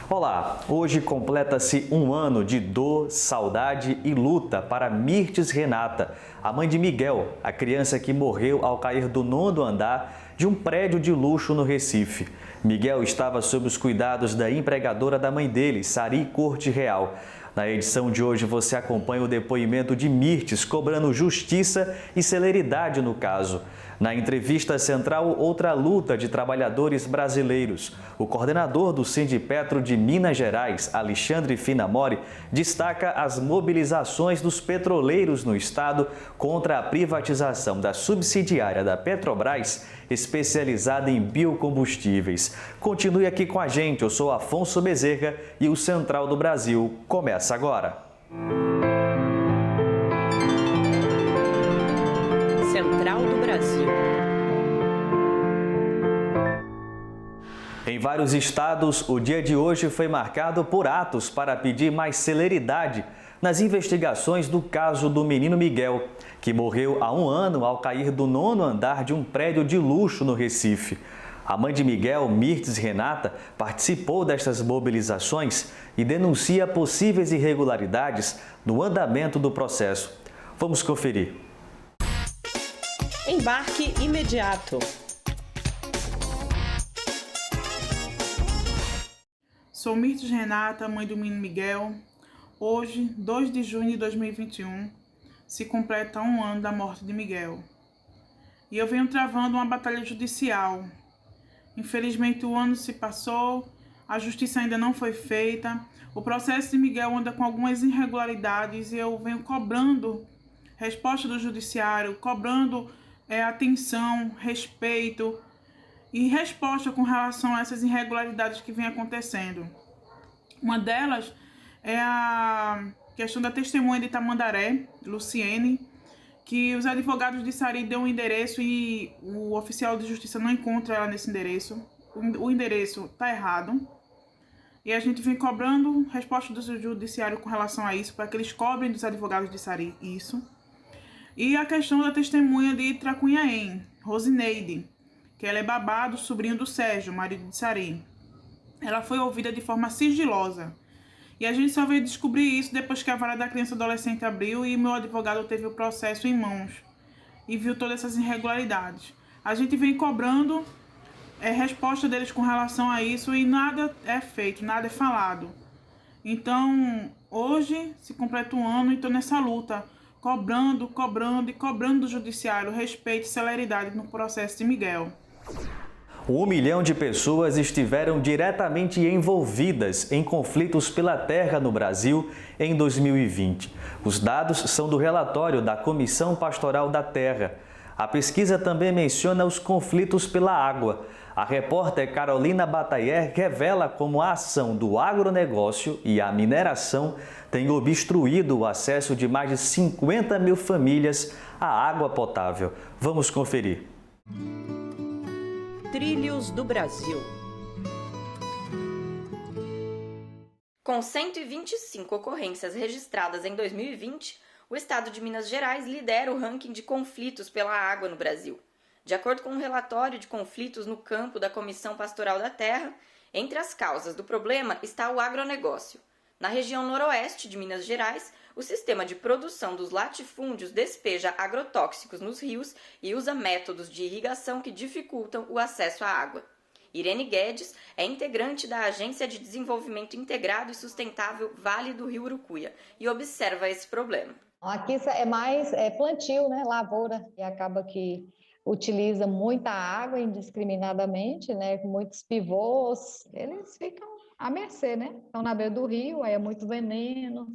Olá, hoje completa-se um ano de dor, saudade e luta para Mirtes Renata, a mãe de Miguel, a criança que morreu ao cair do 9º andar de um prédio de luxo no Recife. Miguel estava sob os cuidados da empregadora da mãe dele, Sari Corte Real. Na edição de hoje você acompanha o depoimento de Mirtes cobrando justiça e celeridade no caso. Na entrevista central, outra luta de trabalhadores brasileiros. O coordenador do Sindipetro de Minas Gerais, Alexandre Finamori, destaca as mobilizações dos petroleiros no estado contra a privatização da subsidiária da Petrobras, especializada em biocombustíveis. Continue aqui com a gente, eu sou Afonso Bezerra e o Central do Brasil começa agora. Central do Brasil. Em vários estados, o dia de hoje foi marcado por atos para pedir mais celeridade nas investigações do caso do menino Miguel, que morreu há um ano ao cair do 9º andar de um prédio de luxo no Recife. A mãe de Miguel, Mirtes Renata, participou destas mobilizações e denuncia possíveis irregularidades no andamento do processo. Vamos conferir. Embarque imediato. Sou Mirtes Renata, mãe do menino Miguel. Hoje, 2 de junho de 2021, se completa um ano da morte de Miguel. E eu venho travando uma batalha judicial. Infelizmente, o ano se passou, a justiça ainda não foi feita. O processo de Miguel anda com algumas irregularidades e eu venho cobrando resposta do judiciário, cobrando atenção, respeito e resposta com relação a essas irregularidades que vem acontecendo. Uma delas é a questão da testemunha de Tamandaré, Luciene, que os advogados de Sari deu um endereço e o oficial de justiça não encontra ela nesse endereço. O endereço está errado. E a gente vem cobrando resposta do judiciário com relação a isso, para que eles cobrem dos advogados de Sari isso. E a questão da testemunha de Tracunhaém, Rosineide, que ela é babá do sobrinho do Sérgio, marido de Sari. Ela foi ouvida de forma sigilosa. E a gente só veio descobrir isso depois que a Vara da Criança e Adolescente abriu e meu advogado teve o processo em mãos e viu todas essas irregularidades. A gente vem cobrando resposta deles com relação a isso e nada é feito, nada é falado. Então, hoje se completa um ano e estou nessa luta, cobrando do judiciário respeito e celeridade no processo de Miguel. 1 milhão de pessoas estiveram diretamente envolvidas em conflitos pela terra no Brasil em 2020. Os dados são do relatório da Comissão Pastoral da Terra. A pesquisa também menciona os conflitos pela água. A repórter Carolina Batayer revela como a ação do agronegócio e a mineração tem obstruído o acesso de mais de 50 mil famílias à água potável. Vamos conferir. Trilhos do Brasil. Com 125 ocorrências registradas em 2020, o estado de Minas Gerais lidera o ranking de conflitos pela água no Brasil. De acordo com um relatório de conflitos no campo da Comissão Pastoral da Terra, entre as causas do problema está o agronegócio. Na região noroeste de Minas Gerais, o sistema de produção dos latifúndios despeja agrotóxicos nos rios e usa métodos de irrigação que dificultam o acesso à água. Irene Guedes é integrante da Agência de Desenvolvimento Integrado e Sustentável Vale do Rio Urucuia e observa esse problema. Aqui é mais plantio, né? Lavoura, e acaba que utiliza muita água indiscriminadamente, né? Com muitos pivôs, eles ficam à mercê, né? Estão na beira do rio, aí é muito veneno.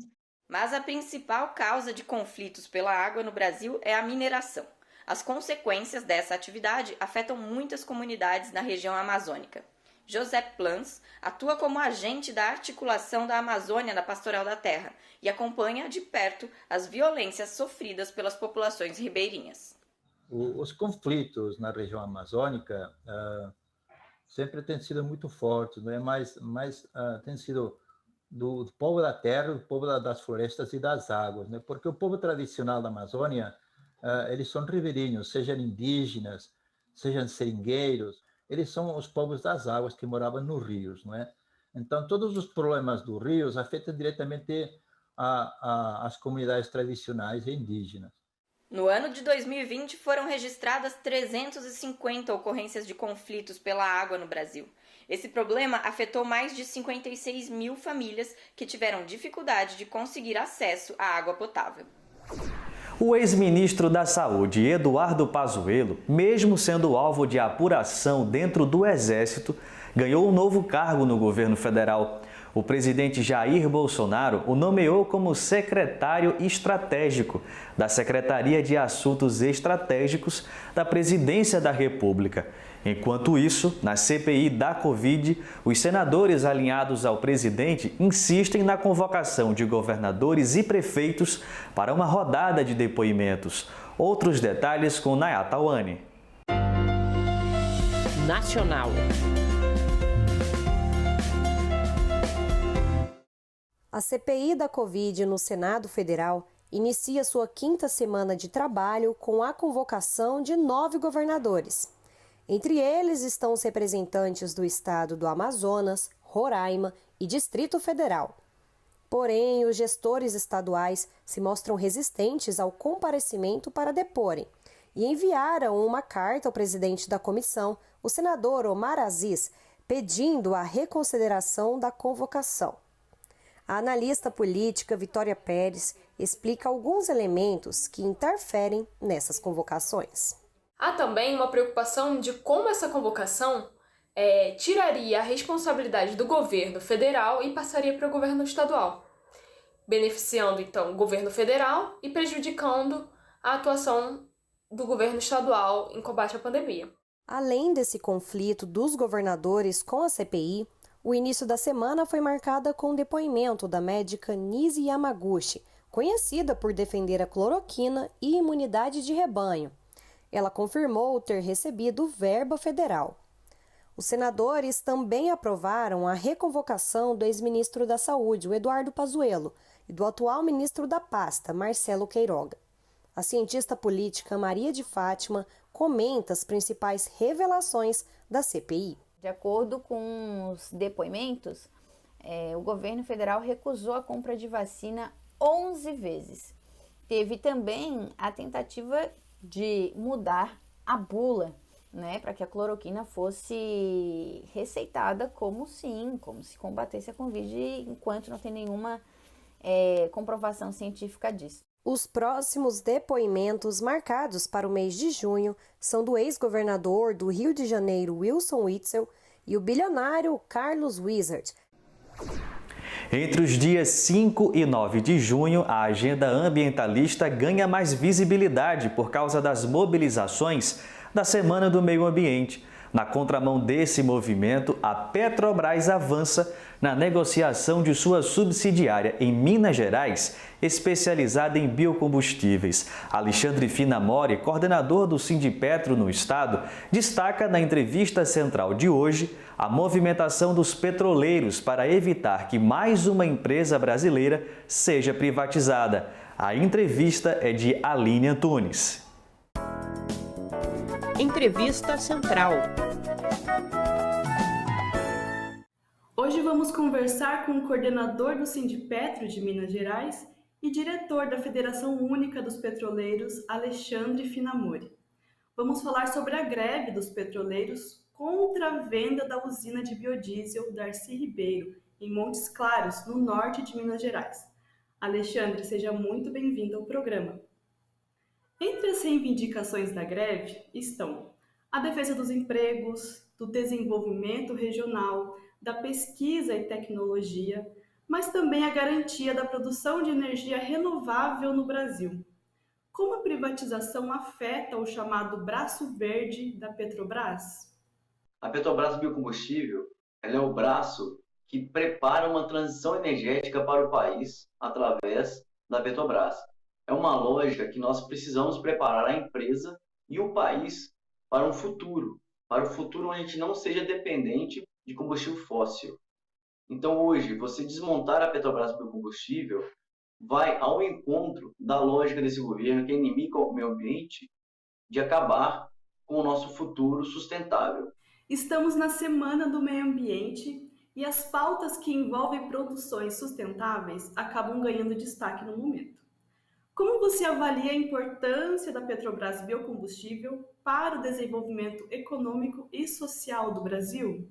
Mas a principal causa de conflitos pela água no Brasil é a mineração. As consequências dessa atividade afetam muitas comunidades na região amazônica. José Plans atua como agente da articulação da Amazônia na Pastoral da Terra e acompanha de perto as violências sofridas pelas populações ribeirinhas. Os conflitos na região amazônica sempre têm sido muito fortes, né? Mas tem sido do povo da terra, do povo das florestas e das águas, né? Porque o povo tradicional da Amazônia, eles são ribeirinhos, sejam indígenas, sejam seringueiros, eles são os povos das águas que moravam nos rios, não é? Então, todos os problemas dos rios afetam diretamente as comunidades tradicionais e indígenas. No ano de 2020, foram registradas 350 ocorrências de conflitos pela água no Brasil. Esse problema afetou mais de 56 mil famílias que tiveram dificuldade de conseguir acesso à água potável. O ex-ministro da Saúde, Eduardo Pazuello, mesmo sendo alvo de apuração dentro do Exército, ganhou um novo cargo no governo federal. O presidente Jair Bolsonaro o nomeou como secretário estratégico da Secretaria de Assuntos Estratégicos da Presidência da República. Enquanto isso, na CPI da Covid, os senadores alinhados ao presidente insistem na convocação de governadores e prefeitos para uma rodada de depoimentos. Outros detalhes com Nayata Wani. Nacional. A CPI da Covid no Senado Federal inicia sua 5ª semana de trabalho com a convocação de 9 governadores. Entre eles estão os representantes do estado do Amazonas, Roraima e Distrito Federal. Porém, os gestores estaduais se mostram resistentes ao comparecimento para deporem e enviaram uma carta ao presidente da comissão, o senador Omar Aziz, pedindo a reconsideração da convocação. A analista política Vitória Pérez explica alguns elementos que interferem nessas convocações. Há também uma preocupação de como essa convocação tiraria a responsabilidade do governo federal e passaria para o governo estadual, beneficiando então o governo federal e prejudicando a atuação do governo estadual em combate à pandemia. Além desse conflito dos governadores com a CPI, o início da semana foi marcada com o depoimento da médica Nise Yamaguchi, conhecida por defender a cloroquina e imunidade de rebanho. Ela confirmou ter recebido verba federal. Os senadores também aprovaram a reconvocação do ex-ministro da Saúde, o Eduardo Pazuello, e do atual ministro da pasta, Marcelo Queiroga. A cientista política Maria de Fátima comenta as principais revelações da CPI. De acordo com os depoimentos, o governo federal recusou a compra de vacina 11 vezes. Teve também a tentativa de mudar a bula, para que a cloroquina fosse receitada como se combatesse a Covid, enquanto não tem nenhuma comprovação científica disso. Os próximos depoimentos marcados para o mês de junho são do ex-governador do Rio de Janeiro, Wilson Witzel, e o bilionário Carlos Wizard. Entre os dias 5 e 9 de junho, a agenda ambientalista ganha mais visibilidade por causa das mobilizações da Semana do Meio Ambiente. Na contramão desse movimento, a Petrobras avança na negociação de sua subsidiária em Minas Gerais, especializada em biocombustíveis. Alexandre Finamori, coordenador do Sindipetro no estado, destaca na entrevista central de hoje a movimentação dos petroleiros para evitar que mais uma empresa brasileira seja privatizada. A entrevista é de Aline Antunes. Entrevista Central. Hoje vamos conversar com o coordenador do Sindipetro de Minas Gerais e diretor da Federação Única dos Petroleiros, Alexandre Finamori. Vamos falar sobre a greve dos petroleiros contra a venda da usina de biodiesel Darcy Ribeiro, em Montes Claros, no norte de Minas Gerais. Alexandre, seja muito bem-vindo ao programa. Entre as reivindicações da greve estão a defesa dos empregos, do desenvolvimento regional, da pesquisa e tecnologia, mas também a garantia da produção de energia renovável no Brasil. Como a privatização afeta o chamado braço verde da Petrobras? A Petrobras Biocombustível ela é o braço que prepara uma transição energética para o país através da Petrobras. É uma lógica que nós precisamos preparar a empresa e o país para um futuro onde a gente não seja dependente de combustível fóssil. Então hoje, você desmontar a Petrobras Biocombustível vai ao encontro da lógica desse governo que é inimigo ao meio ambiente de acabar com o nosso futuro sustentável. Estamos na Semana do Meio Ambiente e as pautas que envolvem produções sustentáveis acabam ganhando destaque no momento. Como você avalia a importância da Petrobras Biocombustível para o desenvolvimento econômico e social do Brasil?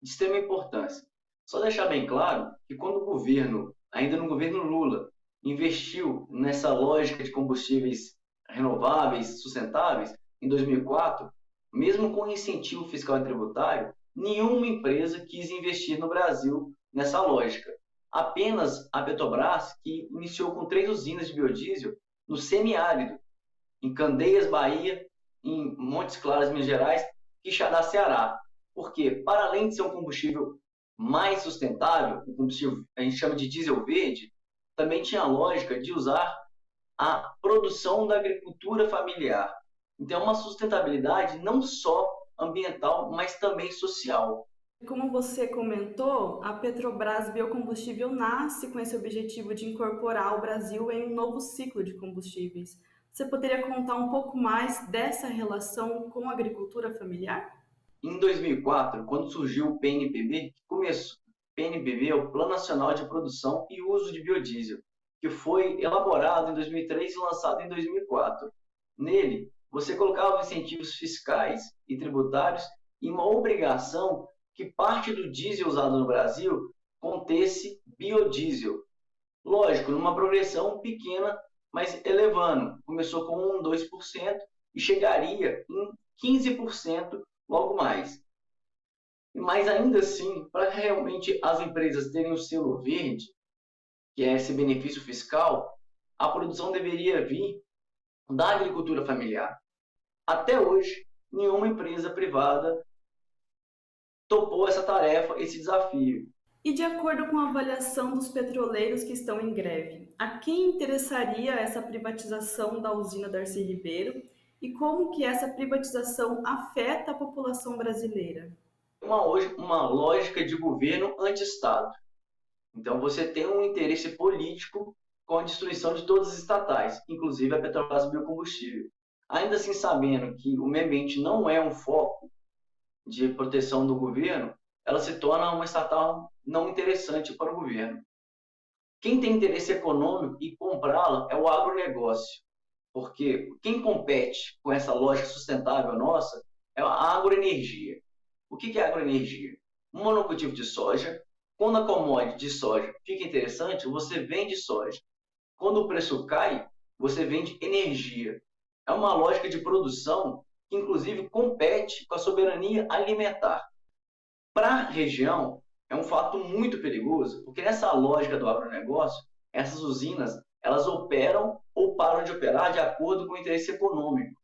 De extrema importância. Só deixar bem claro que quando o governo, ainda no governo Lula, investiu nessa lógica de combustíveis renováveis, sustentáveis, em 2004, mesmo com incentivo fiscal e tributário, nenhuma empresa quis investir no Brasil nessa lógica. Apenas a Petrobras, que iniciou com 3 usinas de biodiesel no semiárido, em Candeias, Bahia, em Montes Claros, Minas Gerais, Quixadá, Ceará. Porque, para além de ser um combustível mais sustentável, um combustível a gente chama de diesel verde, também tinha a lógica de usar a produção da agricultura familiar. Então, é uma sustentabilidade não só ambiental, mas também social. Como você comentou, a Petrobras Biocombustível nasce com esse objetivo de incorporar o Brasil em um novo ciclo de combustíveis. Você poderia contar um pouco mais dessa relação com a agricultura familiar? Em 2004, quando surgiu o PNPB, PNPB é o Plano Nacional de Produção e Uso de Biodiesel, que foi elaborado em 2003 e lançado em 2004. Nele, você colocava incentivos fiscais e tributários e uma obrigação que parte do diesel usado no Brasil contesse biodiesel. Lógico, numa progressão pequena, mas elevando. Começou com 2% e chegaria em 15% logo mais. Mas ainda assim, para realmente as empresas terem o selo verde, que é esse benefício fiscal, a produção deveria vir da agricultura familiar. Até hoje, nenhuma empresa privada topou essa tarefa, esse desafio. E de acordo com a avaliação dos petroleiros que estão em greve, a quem interessaria essa privatização da usina Darcy Ribeiro e como que essa privatização afeta a população brasileira? Uma lógica de governo anti-Estado. Então você tem um interesse político com a destruição de todas as estatais, inclusive a Petrobras Biocombustível. Ainda assim, sabendo que o meio ambiente não é um foco de proteção do governo, ela se torna uma estatal não interessante para o governo. Quem tem interesse econômico e comprá-la é o agronegócio, porque quem compete com essa lógica sustentável nossa é a agroenergia. O que é agroenergia? Um monocultivo de soja. Quando a commodity de soja fica interessante, você vende soja. Quando o preço cai, você vende energia. É uma lógica de produção que, inclusive, compete com a soberania alimentar. Para a região, é um fato muito perigoso, porque nessa lógica do agronegócio, essas usinas elas operam ou param de operar de acordo com o interesse econômico.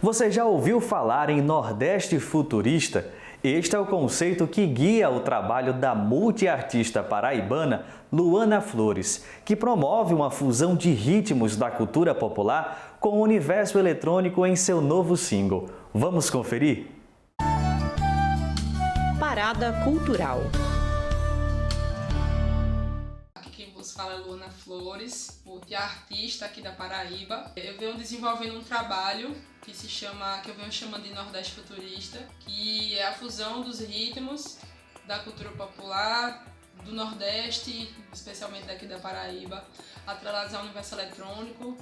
Você já ouviu falar em Nordeste Futurista? Este é o conceito que guia o trabalho da multiartista paraibana Luana Flores, que promove uma fusão de ritmos da cultura popular com o universo eletrônico em seu novo single. Vamos conferir? Parada Cultural. Aqui quem vos fala é Luana Flores, multiartista aqui da Paraíba. Eu venho desenvolvendo um trabalho que eu venho chamando de Nordeste Futurista, que é a fusão dos ritmos da cultura popular do Nordeste, especialmente daqui da Paraíba, atrelados ao universo eletrônico,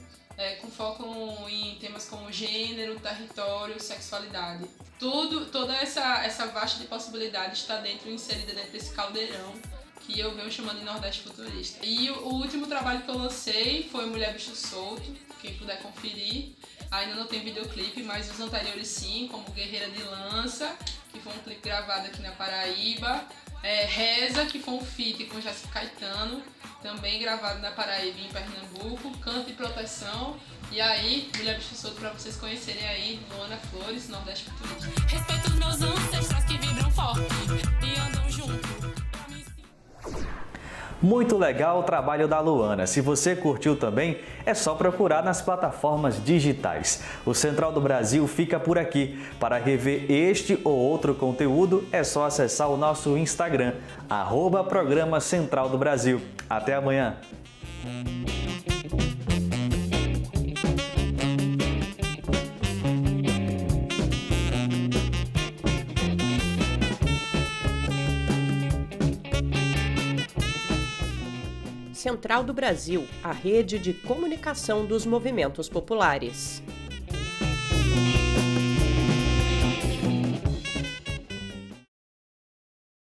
com foco em temas como gênero, território, sexualidade. Toda essa vasta de possibilidades está inserida dentro desse caldeirão que eu venho chamando de Nordeste Futurista. E o último trabalho que eu lancei foi Mulher Bicho Solto, quem puder conferir. Ainda não tem videoclipe, mas os anteriores sim, como Guerreira de Lança, que foi um clipe gravado aqui na Paraíba, Reza, que foi um feat com Jéssica Caetano, também gravado na Paraíba e em Pernambuco, Canto de Proteção, e aí, Mulher Bicho Solto, para vocês conhecerem aí, Luana Flores, Nordeste Futurista. Respeito os meus ancestrais que vibram forte e andam juntos. Muito legal o trabalho da Luana. Se você curtiu também, é só procurar nas plataformas digitais. O Central do Brasil fica por aqui. Para rever este ou outro conteúdo, é só acessar o nosso Instagram, @Programa Central do Brasil. Até amanhã! Central do Brasil, a rede de comunicação dos movimentos populares.